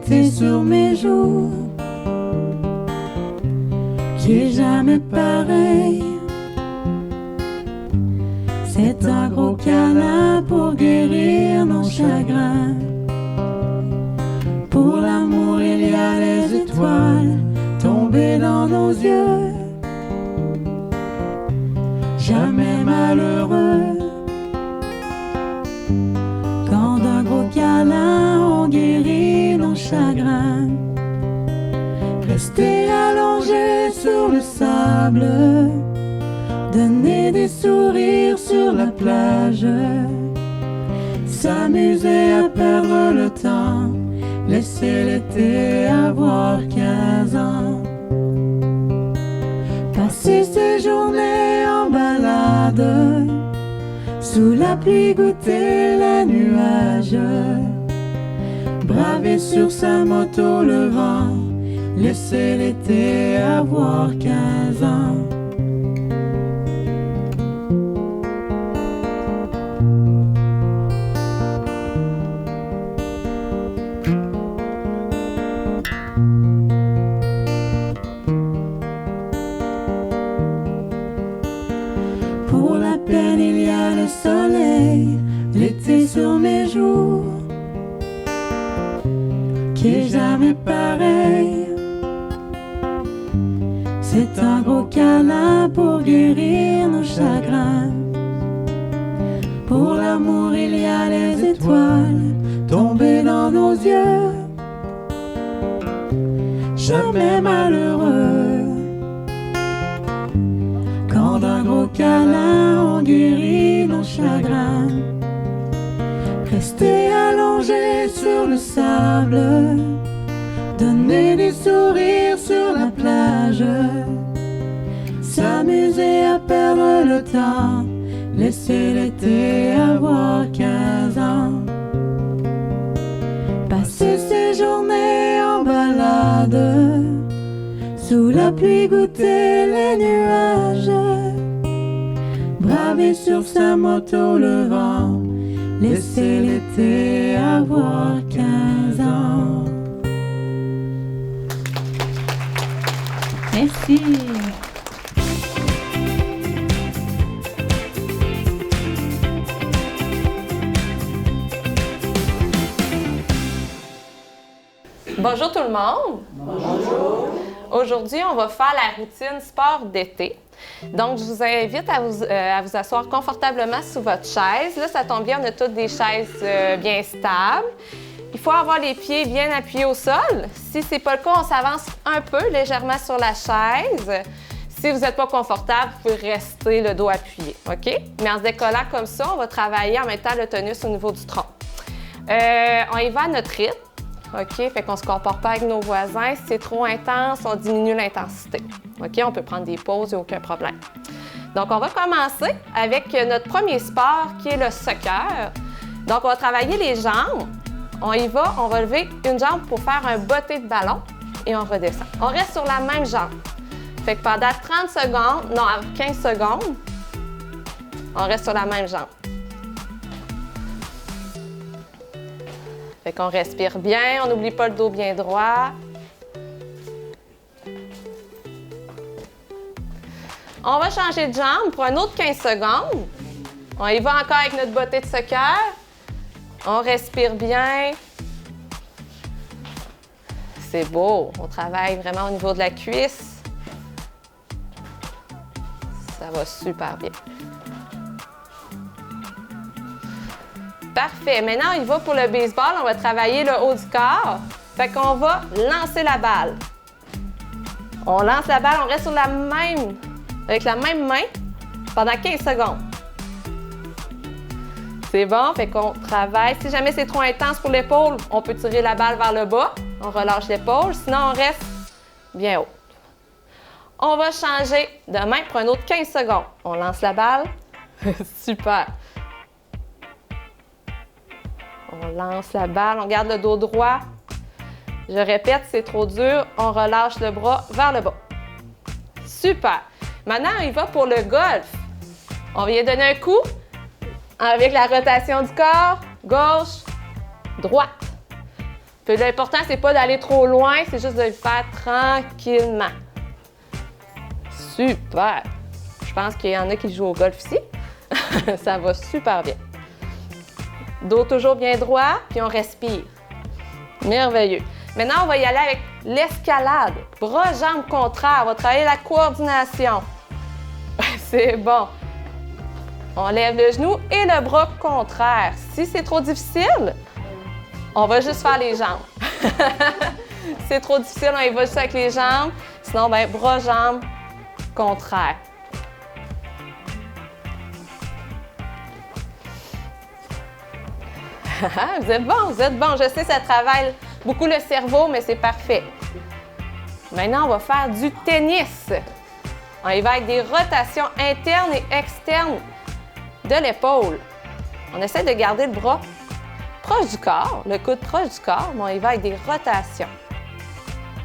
l'été sur mes joues, qui est jamais pareil. C'est un gros câlin pour guérir nos chagrins. Pour l'amour, il y a les étoiles tombées dans nos yeux. Jamais malheureux. Quand d'un gros câlin, on guérit nos chagrins. Rester allongé sur le sable, donner des sourires sur la plage, s'amuser à perdre le temps, laisser l'été avoir 15 ans. Passer ses journées en balade, sous la pluie goûter les nuages, braver sur sa moto le vent, laisser l'été avoir 15 ans. Pour la peine, il y a le soleil, l'été sur mes joues, qui est jamais pareil. C'est un gros câlin pour guérir nos chagrins. Pour l'amour, il y a les étoiles tombées dans nos yeux. Jamais malheureux. Quand d'un gros câlin, on guérit nos chagrins. Rester allongé sur le sable, donner des sourires sur la plage, s'amuser à perdre le temps, laisser l'été avoir 15 ans. Passer ses journées en balade, sous la pluie goûter les nuages, braver sur sa moto le vent, laisser l'été avoir 15 ans. Merci. Bonjour tout le monde. Bonjour. Aujourd'hui, on va faire la routine sport d'été. Donc, je vous invite à vous asseoir confortablement sur votre chaise. Là, ça tombe bien, on a toutes des chaises bien stables. Il faut avoir les pieds bien appuyés au sol. Si ce n'est pas le cas, on s'avance un peu légèrement sur la chaise. Si vous n'êtes pas confortable, vous pouvez rester le dos appuyé, OK? Mais en se décollant comme ça, on va travailler en mettant le tonus au niveau du tronc. On y va à notre rythme, OK? Fait qu'on ne se compare pas avec nos voisins. Si c'est trop intense, on diminue l'intensité, OK? On peut prendre des pauses, il n'y a aucun problème. Donc, on va commencer avec notre premier sport qui est le soccer. Donc, on va travailler les jambes. On y va, on va lever une jambe pour faire un botté de ballon et on redescend. On reste sur la même jambe. Fait que pendant 30 secondes, non, 15 secondes, on reste sur la même jambe. Fait qu'on respire bien, on n'oublie pas le dos bien droit. On va changer de jambe pour un autre 15 secondes. On y va encore avec notre botté de soccer. On respire bien. C'est beau. On travaille vraiment au niveau de la cuisse. Ça va super bien. Parfait. Maintenant, il va pour le baseball. On va travailler le haut du corps. Fait qu'on va lancer la balle. On lance la balle, on reste sur avec la même main pendant 15 secondes. C'est bon, fait qu'on travaille. Si jamais c'est trop intense pour l'épaule, on peut tirer la balle vers le bas. On relâche l'épaule, sinon on reste bien haut. On va changer de main pour un autre 15 secondes. On lance la balle. Super. On lance la balle, on garde le dos droit. Je répète, c'est trop dur. On relâche le bras vers le bas. Super. Maintenant, on y va pour le golf. On vient donner un coup. Avec la rotation du corps, gauche, droite. Puis l'important, c'est pas d'aller trop loin, c'est juste de le faire tranquillement. Super! Je pense qu'il y en a qui jouent au golf ici. Ça va super bien. Dos toujours bien droit, puis on respire. Merveilleux. Maintenant, on va y aller avec l'escalade. Bras, jambes contraires. On va travailler la coordination. C'est bon. On lève le genou et le bras contraire. Si c'est trop difficile, on va juste faire les jambes. Si c'est trop difficile, on y va juste avec les jambes. Sinon, ben, bras, jambes contraires. Vous êtes bon, vous êtes bon. Je sais, ça travaille beaucoup le cerveau, mais c'est parfait. Maintenant, on va faire du tennis. On y va avec des rotations internes et externes de l'épaule. On essaie de garder le bras proche du corps, le coude proche du corps, mais on y va avec des rotations.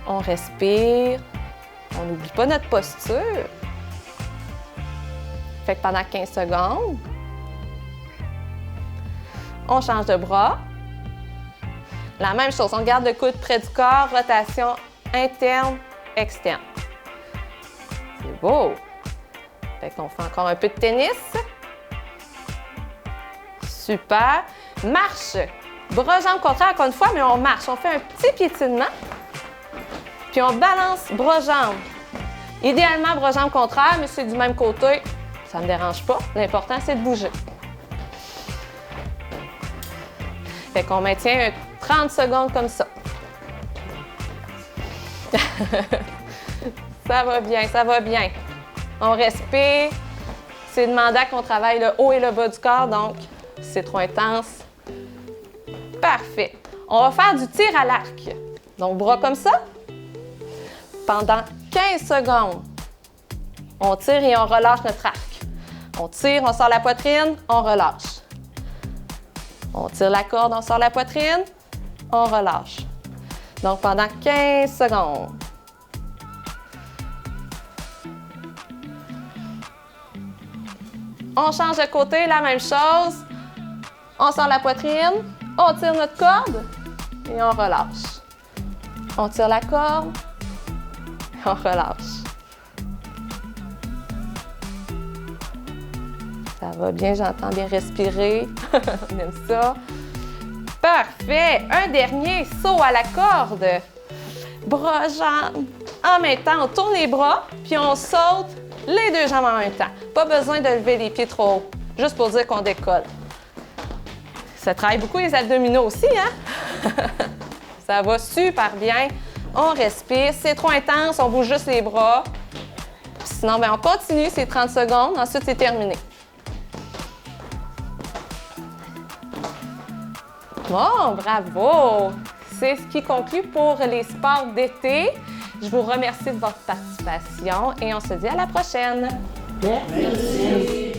On respire. On n'oublie pas notre posture. Fait que pendant 15 secondes, on change de bras. La même chose, on garde le coude près du corps, rotation interne, externe. C'est beau! Fait qu'on fait encore un peu de tennis. Super! Marche! Bras, jambes contraires encore une fois, mais on marche. On fait un petit piétinement. Puis on balance bras, jambes. Idéalement, bras, jambes contraires, mais c'est du même côté. Ça ne me dérange pas. L'important, c'est de bouger. Fait qu'on maintient 30 secondes comme ça. Ça va bien, ça va bien. On respire. C'est demandant qu'on travaille le haut et le bas du corps, donc si c'est trop intense. Parfait. On va faire du tir à l'arc. Donc, bras comme ça. Pendant 15 secondes, on tire et on relâche notre arc. On tire, on sort la poitrine, on relâche. On tire la corde, on sort la poitrine, on relâche. Donc, pendant 15 secondes. On change de côté, la même chose. On sort la poitrine, on tire notre corde et on relâche. On tire la corde, on relâche. Ça va bien, j'entends bien respirer. On aime ça. Parfait! Un dernier, saut à la corde. Bras, jambes. En même temps, on tourne les bras, puis on saute les deux jambes en même temps. Pas besoin de lever les pieds trop haut, juste pour dire qu'on décolle. Ça travaille beaucoup les abdominaux aussi, hein? Ça va super bien. On respire. Si c'est trop intense, on bouge juste les bras. Puis sinon, bien, on continue, c'est 30 secondes. Ensuite, c'est terminé. Bon, bravo! C'est ce qui conclut pour les sports d'été. Je vous remercie de votre participation et on se dit à la prochaine. Merci.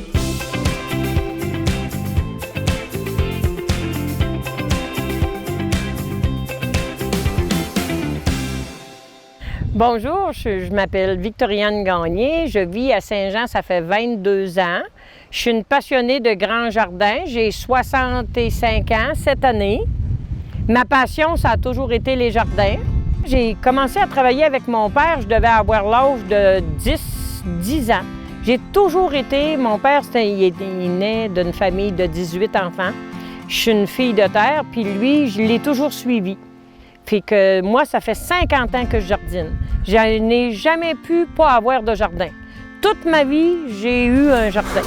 Bonjour, je m'appelle Victoriane Gagné. Je vis à Saint-Jean, ça fait 22 ans. Je suis une passionnée de grands jardins. J'ai 65 ans cette année. Ma passion, ça a toujours été les jardins. J'ai commencé à travailler avec mon père, je devais avoir l'âge de 10 ans. J'ai toujours été, mon père, il naît d'une famille de 18 enfants. Je suis une fille de terre, puis lui, je l'ai toujours suivi. Fait que moi, ça fait 50 ans que je jardine. Je n'ai jamais pu pas avoir de jardin. Toute ma vie, j'ai eu un jardin.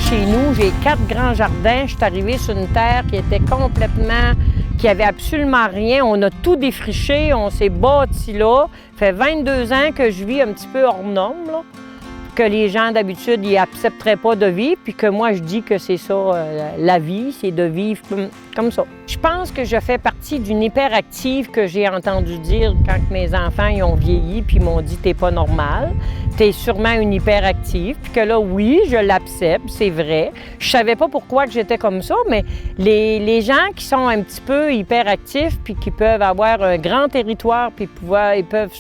Chez nous, j'ai 4 grands jardins. Je suis arrivée sur une terre qui était complètement, qui avait absolument rien. On a tout défriché, on s'est bâti là. Ça fait 22 ans que je vis un petit peu hors norme, là. Que les gens d'habitude ils accepteraient pas de vivre, puis que moi je dis que c'est ça la vie, c'est de vivre comme ça. Je pense que je fais partie d'une hyperactive que j'ai entendu dire quand mes enfants ils ont vieilli puis ils m'ont dit t'es pas normal, t'es sûrement une hyperactive, puis que là oui je l'accepte, c'est vrai. Je savais pas pourquoi que j'étais comme ça, mais les gens qui sont un petit peu hyperactifs puis qui peuvent avoir un grand territoire puis ils peuvent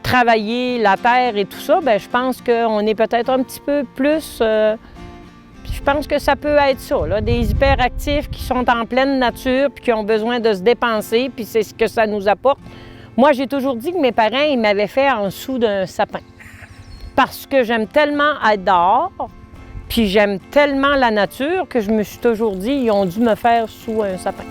travailler la terre et tout ça, bien, je pense qu'on est peut-être un petit peu plus... je pense que ça peut être ça, là, des hyperactifs qui sont en pleine nature puis qui ont besoin de se dépenser, puis c'est ce que ça nous apporte. Moi, j'ai toujours dit que mes parents, ils m'avaient fait en dessous d'un sapin. Parce que j'aime tellement être dehors, puis j'aime tellement la nature que je me suis toujours dit, ils ont dû me faire sous un sapin.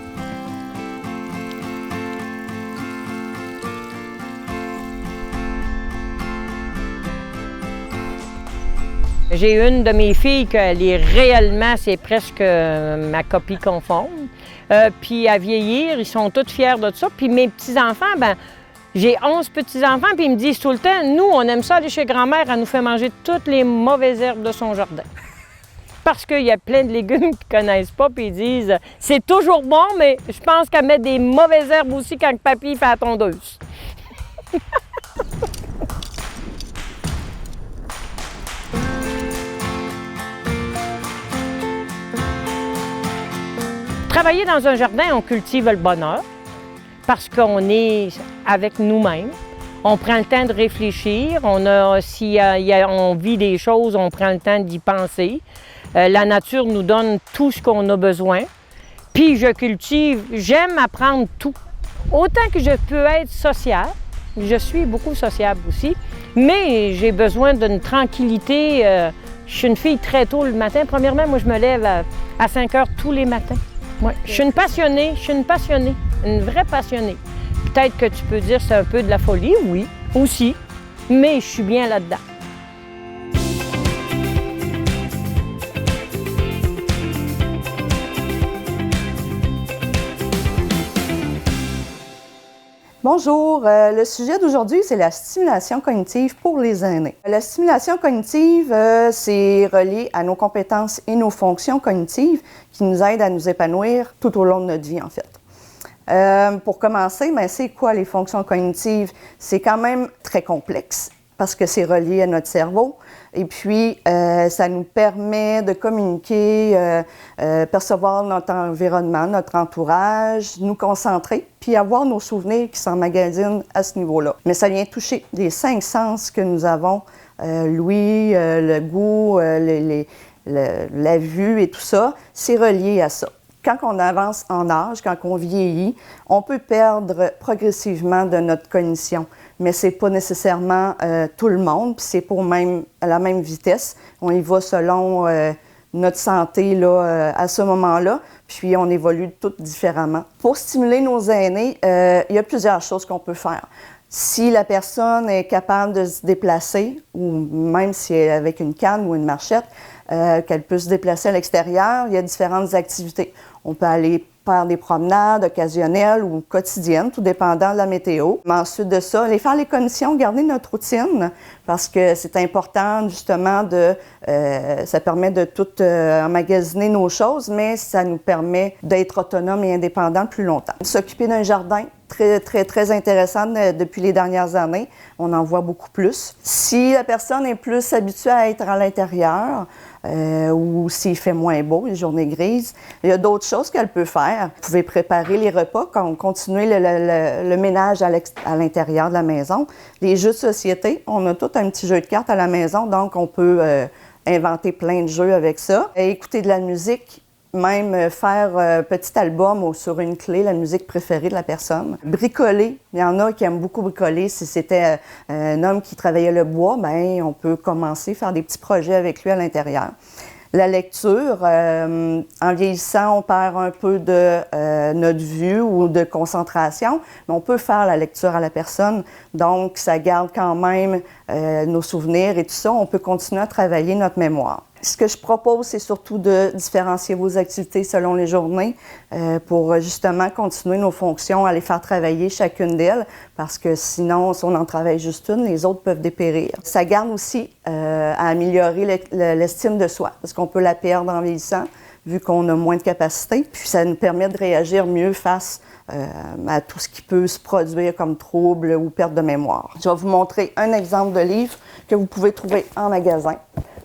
J'ai une de mes filles qu'elle est réellement, c'est presque ma copie conforme. Puis à vieillir, ils sont tous fiers de ça. Puis mes petits-enfants, ben j'ai 11 petits-enfants, puis ils me disent tout le temps, nous, on aime ça aller chez grand-mère, elle nous fait manger toutes les mauvaises herbes de son jardin. Parce qu'il y a plein de légumes qu'ils ne connaissent pas, puis ils disent, c'est toujours bon, mais je pense qu'elle met des mauvaises herbes aussi quand papy fait la tondeuse. Travailler dans un jardin, on cultive le bonheur parce qu'on est avec nous-mêmes. On prend le temps de réfléchir. Si on vit des choses, on prend le temps d'y penser. La nature nous donne tout ce qu'on a besoin. Puis je cultive, j'aime apprendre tout. Autant que je peux être sociable, je suis beaucoup sociable aussi, mais j'ai besoin d'une tranquillité. Je suis une fille très tôt le matin. Premièrement, moi, je me lève à 5 heures tous les matins. Ouais. Je suis une passionnée, une vraie passionnée. Peut-être que tu peux dire que c'est un peu de la folie, oui, aussi, mais je suis bien là-dedans. Bonjour, le sujet d'aujourd'hui, c'est la stimulation cognitive pour les aînés. La stimulation cognitive, c'est relié à nos compétences et nos fonctions cognitives qui nous aident à nous épanouir tout au long de notre vie, en fait. Pour commencer, ben, c'est quoi les fonctions cognitives? C'est quand même très complexe parce que c'est relié à notre cerveau. Et puis, ça nous permet de communiquer, percevoir notre environnement, notre entourage, nous concentrer, puis avoir nos souvenirs qui s'emmagasinent à ce niveau-là. Mais ça vient toucher les 5 sens que nous avons, l'ouïe, le goût, la vue et tout ça, c'est relié à ça. Quand on avance en âge, quand on vieillit, on peut perdre progressivement de notre cognition. Mais ce n'est pas nécessairement tout le monde, puis c'est pas à la même vitesse. On y va selon notre santé là, à ce moment-là, puis on évolue toutes différemment. Pour stimuler nos aînés, il y a plusieurs choses qu'on peut faire. Si la personne est capable de se déplacer, ou même si elle est avec une canne ou une marchette, qu'elle peut se déplacer à l'extérieur, il y a différentes activités. On peut aller faire des promenades occasionnelles ou quotidiennes, tout dépendant de la météo. Mais ensuite de ça, aller faire les conditions, garder notre routine, parce que c'est important justement ça permet de tout emmagasiner nos choses, mais ça nous permet d'être autonomes et indépendants plus longtemps. S'occuper d'un jardin, très intéressant depuis les dernières années. On en voit beaucoup plus. Si la personne est plus habituée à être à l'intérieur, ou s'il fait moins beau, les journées grises, il y a d'autres choses qu'elle peut faire. Vous pouvez préparer les repas, continuer le ménage à l'intérieur de la maison. Les jeux de société, on a tout un petit jeu de cartes à la maison, donc on peut inventer plein de jeux avec ça. Écouter de la musique, même faire un petit album ou sur une clé, la musique préférée de la personne. Bricoler, il y en a qui aiment beaucoup bricoler. Si c'était un homme qui travaillait le bois, bien, on peut commencer à faire des petits projets avec lui à l'intérieur. La lecture, en vieillissant, on perd un peu de notre vue ou de concentration, mais on peut faire la lecture à la personne, donc ça garde quand même nos souvenirs et tout ça. On peut continuer à travailler notre mémoire. Ce que je propose, c'est surtout de différencier vos activités selon les journées pour justement continuer nos fonctions, à les faire travailler chacune d'elles, parce que sinon, si on en travaille juste une, les autres peuvent dépérir. Ça garde aussi à améliorer l'estime de soi, parce qu'on peut la perdre en vieillissant, vu qu'on a moins de capacité, puis ça nous permet de réagir mieux face à tout ce qui peut se produire comme trouble ou perte de mémoire. Je vais vous montrer un exemple de livre que vous pouvez trouver en magasin.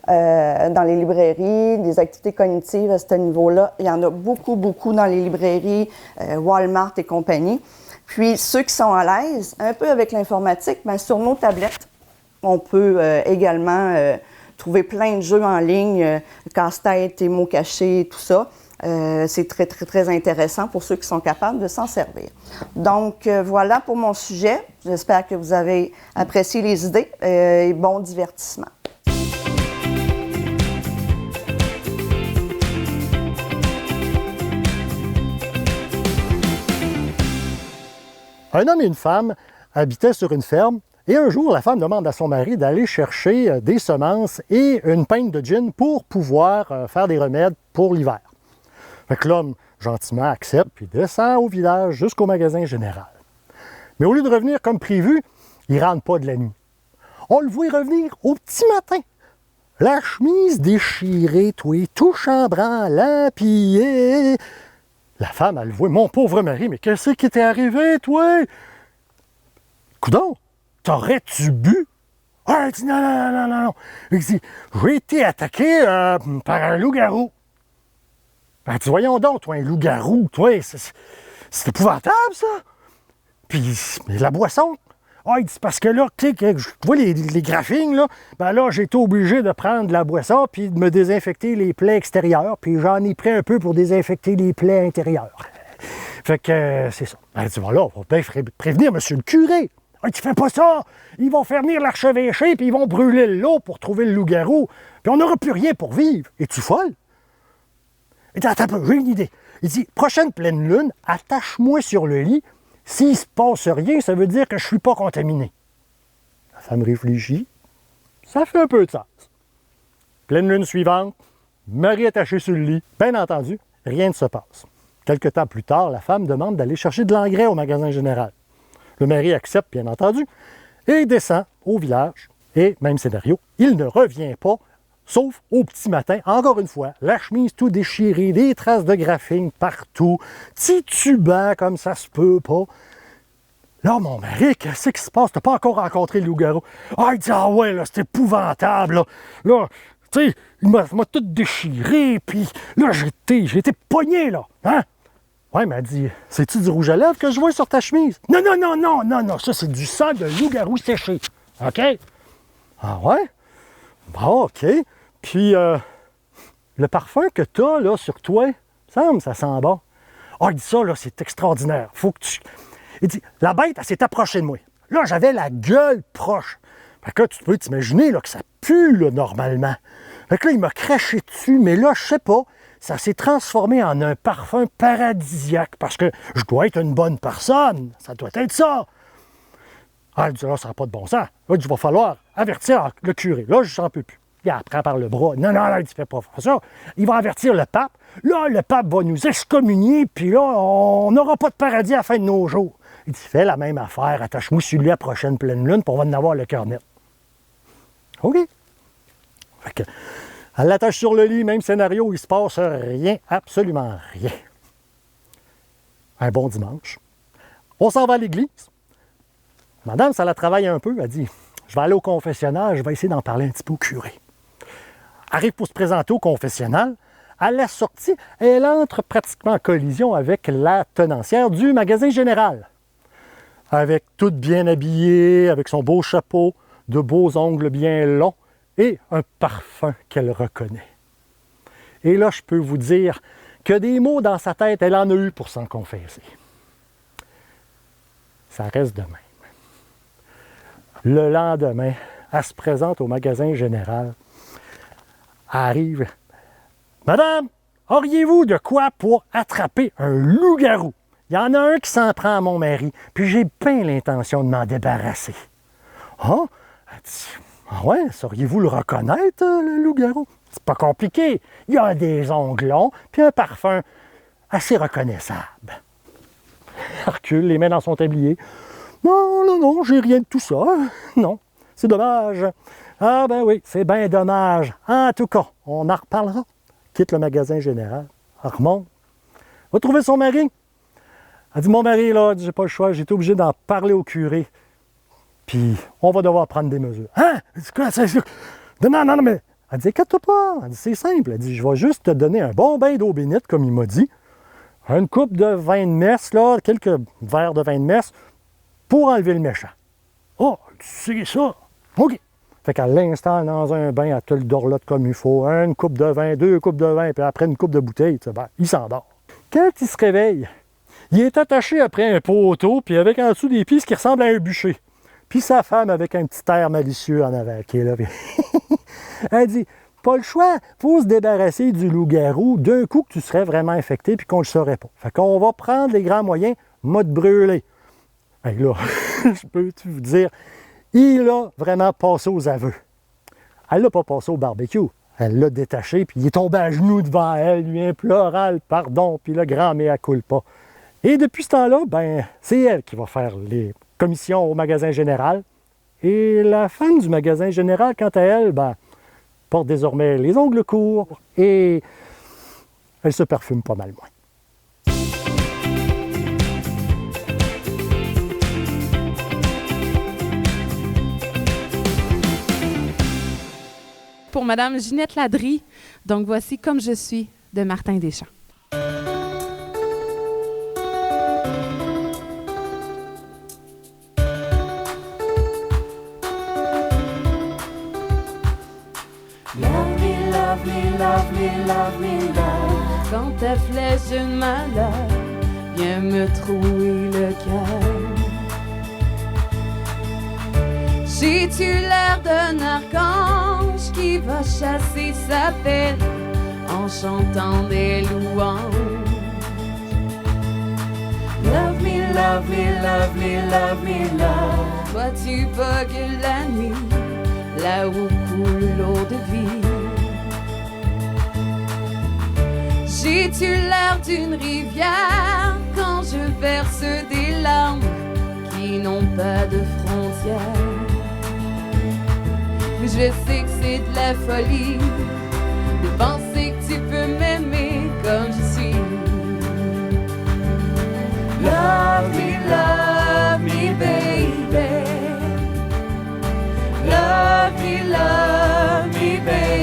Dans les librairies, des activités cognitives à ce niveau-là. Il y en a beaucoup dans les librairies, Walmart et compagnie. Puis, ceux qui sont à l'aise, un peu avec l'informatique, bien, sur nos tablettes, on peut également trouver plein de jeux en ligne, casse-tête et mots cachés, tout ça. C'est très, très, très intéressant pour ceux qui sont capables de s'en servir. Donc, voilà pour mon sujet. J'espère que vous avez apprécié les idées et bon divertissement. Un homme et une femme habitaient sur une ferme et un jour, la femme demande à son mari d'aller chercher des semences et une pinte de gin pour pouvoir faire des remèdes pour l'hiver. Fait que l'homme, gentiment, accepte puis descend au village jusqu'au magasin général. Mais au lieu de revenir comme prévu, il ne rentre pas de la nuit. On le voit revenir au petit matin. La chemise déchirée, tout chambranlant, puis... La femme, elle le voit. Mon pauvre mari, mais qu'est-ce qui t'est arrivé, toi? Coudonc, t'aurais-tu bu? Ah, il dit non, non, non, non, non. Il dit, j'ai été attaqué par un loup-garou. Ben, dis, voyons donc, toi, un loup-garou, toi, c'est épouvantable, ça. Puis, mais la boisson? Ah, il dit, parce que là, tu vois les graphines, là, ben là, j'ai été obligé de prendre de la boisson puis de me désinfecter les plaies extérieures, puis j'en ai pris un peu pour désinfecter les plaies intérieures. Fait que c'est ça. Elle dit, voilà, on va bien prévenir monsieur le curé. Ah, tu fais pas ça! Ils vont faire venir l'archevêché, puis ils vont brûler l'eau pour trouver le loup-garou, puis on n'aura plus rien pour vivre. Es-tu folle? Il dit, attends un peu, j'ai une idée. Il dit, prochaine pleine lune, attache-moi sur le lit. S'il ne se passe rien, ça veut dire que je ne suis pas contaminé. La femme réfléchit. Ça fait un peu de sens. Pleine lune suivante, mari attaché sur le lit. Bien entendu, rien ne se passe. Quelque temps plus tard, la femme demande d'aller chercher de l'engrais au magasin général. Le mari accepte, bien entendu, et descend au village. Et, même scénario, il ne revient pas, sauf au petit matin, encore une fois, la chemise tout déchirée, des traces de graphine partout, titubant comme ça se peut pas. Là, mon mari, qu'est-ce qui se passe? T'as pas encore rencontré le loup-garou? Ah, il dit, ah ouais, là, c'est épouvantable, là. Là, tu sais, il m'a tout déchiré, puis là, j'ai été pogné, là. Hein? Ouais, mais elle dit, c'est-tu du rouge à lèvres que je vois sur ta chemise? Non, non, non, non, non, non, ça, c'est du sang de loup-garou séché. OK? Ah ouais? Bon, OK. Puis, le parfum que tu as là, sur toi, ça sent bon. Ah, il dit ça, là, c'est extraordinaire. Faut que tu... Il dit, la bête, elle s'est approchée de moi. Là, j'avais la gueule proche. Fait que là, tu peux t'imaginer là, que ça pue, là, normalement. Fait que là, il m'a craché dessus, mais là, je sais pas, ça s'est transformé en un parfum paradisiaque parce que je dois être une bonne personne. Ça doit être ça. Ah, il dit, là, ça n'a pas de bon sens. Là, il va falloir avertir le curé. Là, je n'en peux plus. Il apprend par le bras. Non, non, non, il ne fait pas ça. Il va avertir le pape. Là, le pape va nous excommunier, puis là, on n'aura pas de paradis à la fin de nos jours. Il dit, fais la même affaire, attache-moi sur lui à la prochaine pleine lune, puis on va en avoir le cœur net. OK. Fait que, elle l'attache sur le lit, même scénario, il ne se passe rien, absolument rien. Un bon dimanche. On s'en va à l'église. Madame, ça la travaille un peu. Elle dit, je vais aller au confessionnal, je vais essayer d'en parler un petit peu au curé. Arrive pour se présenter au confessionnal. À la sortie, elle entre pratiquement en collision avec la tenancière du magasin général. Avec toute bien habillée, avec son beau chapeau, de beaux ongles bien longs et un parfum qu'elle reconnaît. Et là, je peux vous dire que des mots dans sa tête, elle en a eu pour s'en confesser. Ça reste de même. Le lendemain, elle se présente au magasin général. Elle arrive. « Madame, auriez-vous de quoi pour attraper un loup-garou? Il y en a un qui s'en prend à mon mari, puis j'ai bien l'intention de m'en débarrasser. » Ah? Elle dit, « Ah ouais, sauriez-vous le reconnaître, le loup-garou? » C'est pas compliqué. Il a des ongles longs, puis un parfum assez reconnaissable. Elle recule, les mains dans son tablier. « Non, non, non, j'ai rien de tout ça. Non, c'est dommage. Ah ben oui, c'est bien dommage. En tout cas, on en reparlera. » Quitte le magasin général. Elle remonte. Va trouver son mari. Elle dit, mon mari, là, j'ai pas le choix, j'ai été obligé d'en parler au curé. Puis, on va devoir prendre des mesures. Hein? Non, non, non, mais... Elle dit, inquiète-toi pas. Elle dit, c'est simple. Elle dit, je vais juste te donner un bon bain d'eau bénite, comme il m'a dit. une coupe de vin de messe, là, quelques verres de vin de messe, pour enlever le méchant. Oh, tu sais ça? OK. Fait qu'à l'instant, dans un bain, elle te le dorlote comme il faut. Une coupe de vin, 2 coupes de vin, puis après une coupe de bouteille, ben, il s'endort. Quand il se réveille, il est attaché après un poteau, puis avec en dessous des pieds ce qui ressemble à un bûcher. Puis sa femme avec un petit air malicieux en avant, qui est là. Elle dit, pas le choix, faut se débarrasser du loup-garou d'un coup que tu serais vraiment infecté puis qu'on ne le saurait pas. Fait qu'on va prendre les grands moyens, m'a te brûler. Et là, je peux vous dire, il a vraiment passé aux aveux. Elle l'a pas passé au barbecue. Elle l'a détaché, puis il est tombé à genoux devant elle, lui implorant le pardon, puis le grand mea culpa. Et depuis ce temps-là, ben, c'est elle qui va faire les commissions au magasin général. Et la femme du magasin général, quant à elle, ben, porte désormais les ongles courts et elle se parfume pas mal moins. Pour Madame Ginette Ladry, donc voici Comme je suis de Martin Deschamps. Love me, love. Quand ta flèche de malheur vient me trouer le cœur. J'ai-tu l'air d'un archange qui va chasser sa peine en chantant des louanges? Love me, love me, love me, love me, love. Toi tu vogues la nuit, là où coule l'eau de vie. J'ai-tu l'air d'une rivière quand je verse des larmes qui n'ont pas de frontières? Je sais que c'est de la folie de penser que tu peux m'aimer comme je suis. Love me, baby. Love me, baby.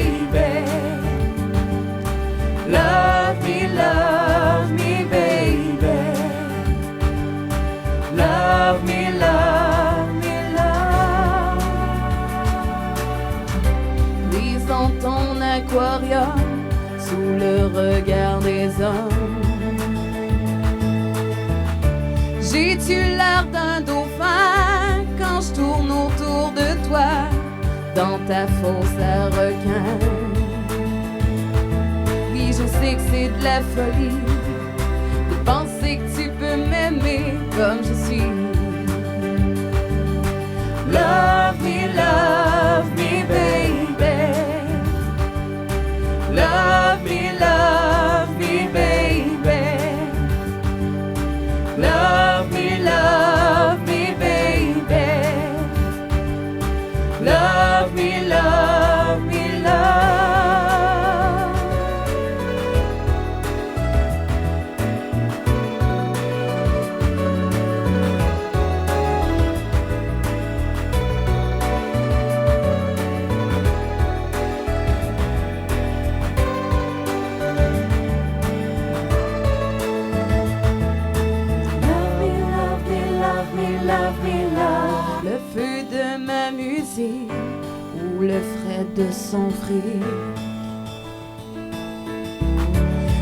Love me, baby. Love me, love me, love. Brise dans ton aquarium sous le regard des hommes. J'ai-tu l'air d'un dauphin quand je tourne autour de toi dans ta fosse à requin? Je sais que c'est de la folie de penser que tu peux m'aimer comme je suis. Love me, baby. Love me, baby. Love me, baby. Love me, love. Le feu de ma musique ou le frais de son frère.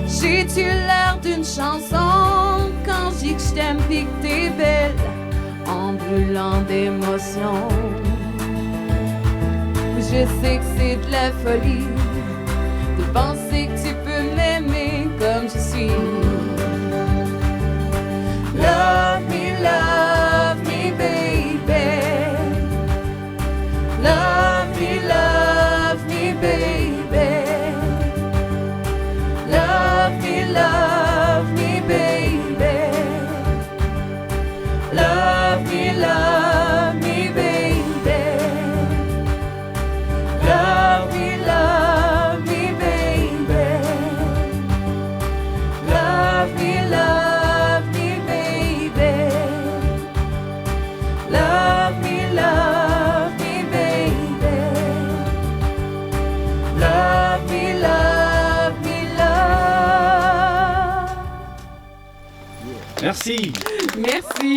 J'ai-tu l'air d'une chanson quand je dis que je t'aime pis que t'es belle en brûlant d'émotion? Je sais que c'est de la folie de penser que tu peux m'aimer comme je suis. Love me, baby. Love me, baby. Love me, baby. Love me, baby. Love me, baby. Love Merci. Merci.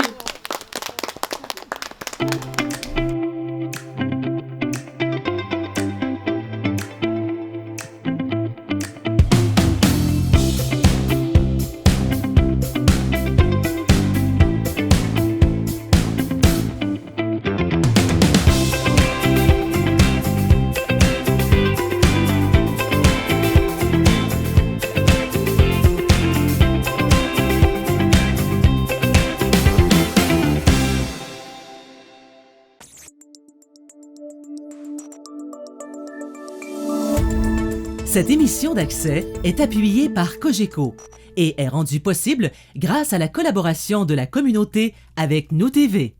Cette émission d'Accès est appuyée par Cogeco et est rendue possible grâce à la collaboration de la communauté avec Nous TV.